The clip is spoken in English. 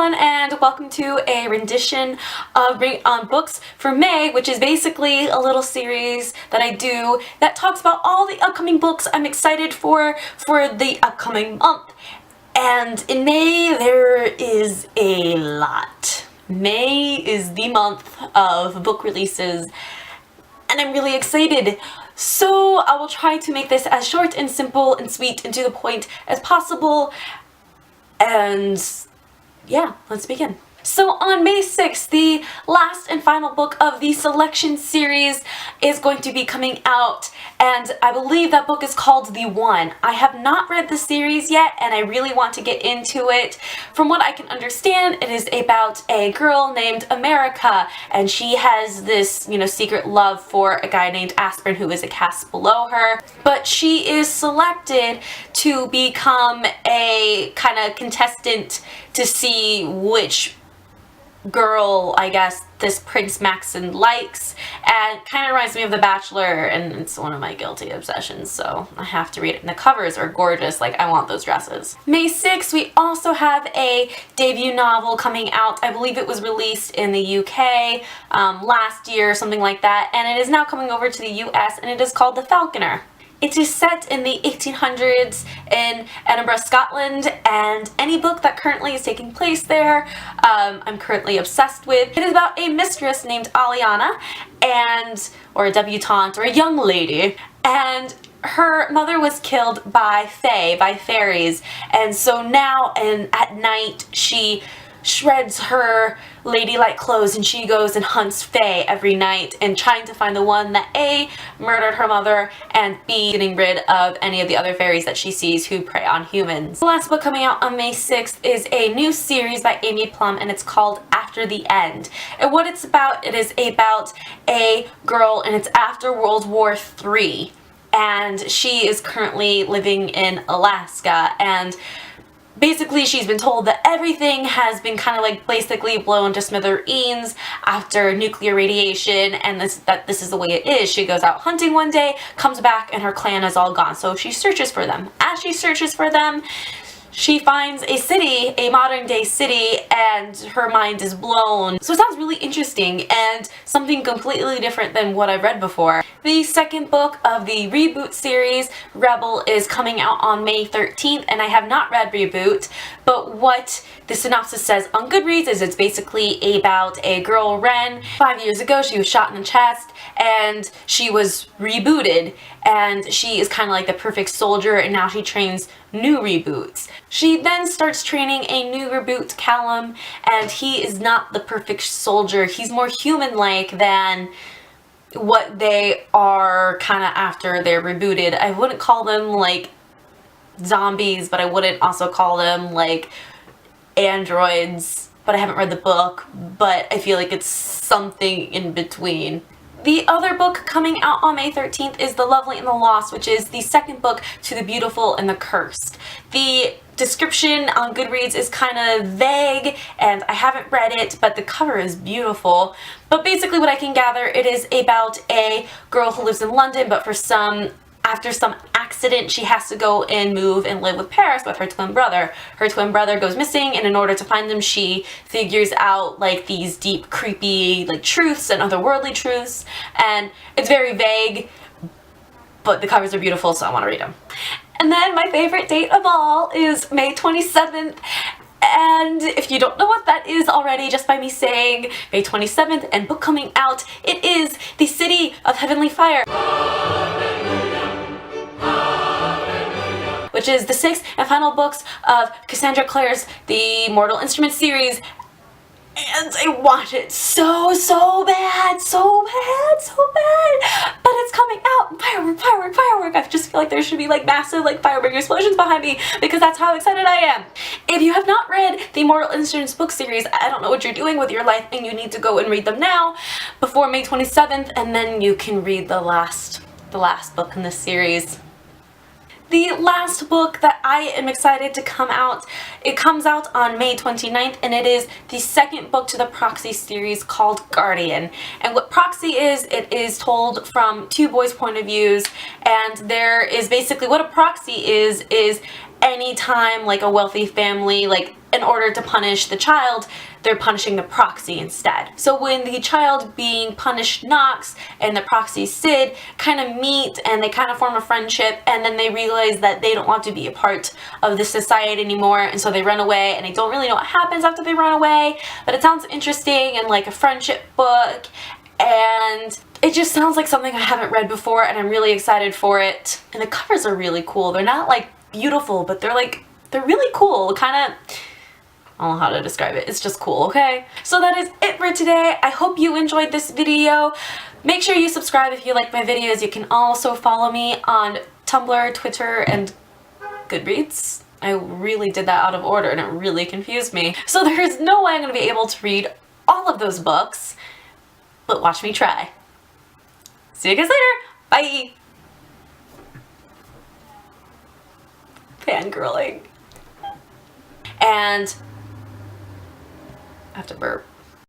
everyone, and welcome to a rendition of Bring It On Books for May, which is basically a little series that I do that talks about all the upcoming books I'm excited for the upcoming month. And in May there is a lot. May is the month of book releases, and I'm really excited. So I will try to make this as short and simple and sweet and to the point as possible. And yeah, let's begin. So on May 6th, the last and final book of the Selection series is going to be coming out, and I believe that book is called The One. I have not read the series yet, and I really want to get into it. From what I can understand, it is about a girl named America, and she has this, secret love for a guy named Aspirin who is a caste below her, but she is selected to become a kind of contestant to see which girl, I guess, this Prince Maxon likes, and kind of reminds me of The Bachelor, and it's one of my guilty obsessions, so I have to read it. And the covers are gorgeous, like I want those dresses. May 6th, we also have a debut novel coming out. I believe it was released in the UK last year, something like that, and it is now coming over to the US, and it is called The Falconer. It is set in the 1800s in Edinburgh, Scotland, and any book that currently is taking place there, I'm currently obsessed with. It is about a mistress named Aliana, or a debutante, or a young lady, and her mother was killed by fairies, and so now at night she shreds her ladylike clothes and she goes and hunts fae every night and trying to find the one that A, murdered her mother, and B, getting rid of any of the other fairies that she sees who prey on humans. The last book coming out on May 6th is a new series by Amy Plum, and it's called After the End. And what it's about, it is about a girl, and it's after World War III, and she is currently living in Alaska, and basically, she's been told that everything has been kind of like basically blown to smithereens after nuclear radiation, and that this is the way it is. She goes out hunting one day, comes back, and her clan is all gone. So she searches for them. As she searches for them, she finds a city, a modern day city, and her mind is blown. So it sounds really interesting and something completely different than what I've read before. The second book of the reboot series, Rebel, is coming out on May 13th, and I have not read Reboot, but what the synopsis says on Goodreads is it's basically about a girl, Ren. 5 years ago, she was shot in the chest, and she was rebooted, and she is kind of like the perfect soldier, and now she trains new reboots. She then starts training a new reboot, Callum, and he is not the perfect soldier. He's more human-like than what they are kind of after they're rebooted. I wouldn't call them like zombies, but I wouldn't also call them like androids, but I haven't read the book, but I feel like it's something in between. The other book coming out on May 13th is The Lovely and the Lost, which is the second book to The Beautiful and the Cursed. The description on Goodreads is kind of vague, and I haven't read it, but the cover is beautiful. But basically what I can gather, it is about a girl who lives in London, but after some accident, she has to go and move and live with Paris with her twin brother. Her twin brother goes missing, and in order to find them, she figures out like these deep, creepy like truths and otherworldly truths. And it's very vague, but the covers are beautiful, so I want to read them. And then my favorite date of all is May 27th. And if you don't know what that is already, just by me saying May 27th and book coming out, it is The City of Heavenly Fire, which is the 6th and final books of Cassandra Clare's The Mortal Instruments series. And I want it so bad, but it's coming out. Firework. I just feel like there should be like massive like firework explosions behind me because that's how excited I am. If you have not read the Mortal Instruments book series, I don't know what you're doing with your life, and you need to go and read them now before May 27th, and then you can read the last book in this series. The last book that I am excited to come out, it comes out on May 29th, and it is the second book to the Proxy series called Guardian. And what Proxy is, it is told from two boys' point of views, and there is basically what a proxy is anytime like a wealthy family, like in order to punish the child, they're punishing the proxy instead. So when the child being punished Knox and the proxy Sid kind of meet and they kind of form a friendship, and then they realize that they don't want to be a part of this society anymore, and so they run away, and I don't really know what happens after they run away, but it sounds interesting and like a friendship book, and it just sounds like something I haven't read before, and I'm really excited for it. And the covers are really cool. They're not like beautiful, but they're really cool. Kind of, I don't know how to describe it. It's just cool, okay? So that is it for today. I hope you enjoyed this video. Make sure you subscribe if you like my videos. You can also follow me on Tumblr, Twitter, and Goodreads. I really did that out of order and it really confused me. So there's no way I'm going to be able to read all of those books, but watch me try. See you guys later. Bye. Fangirling. And I have to burp.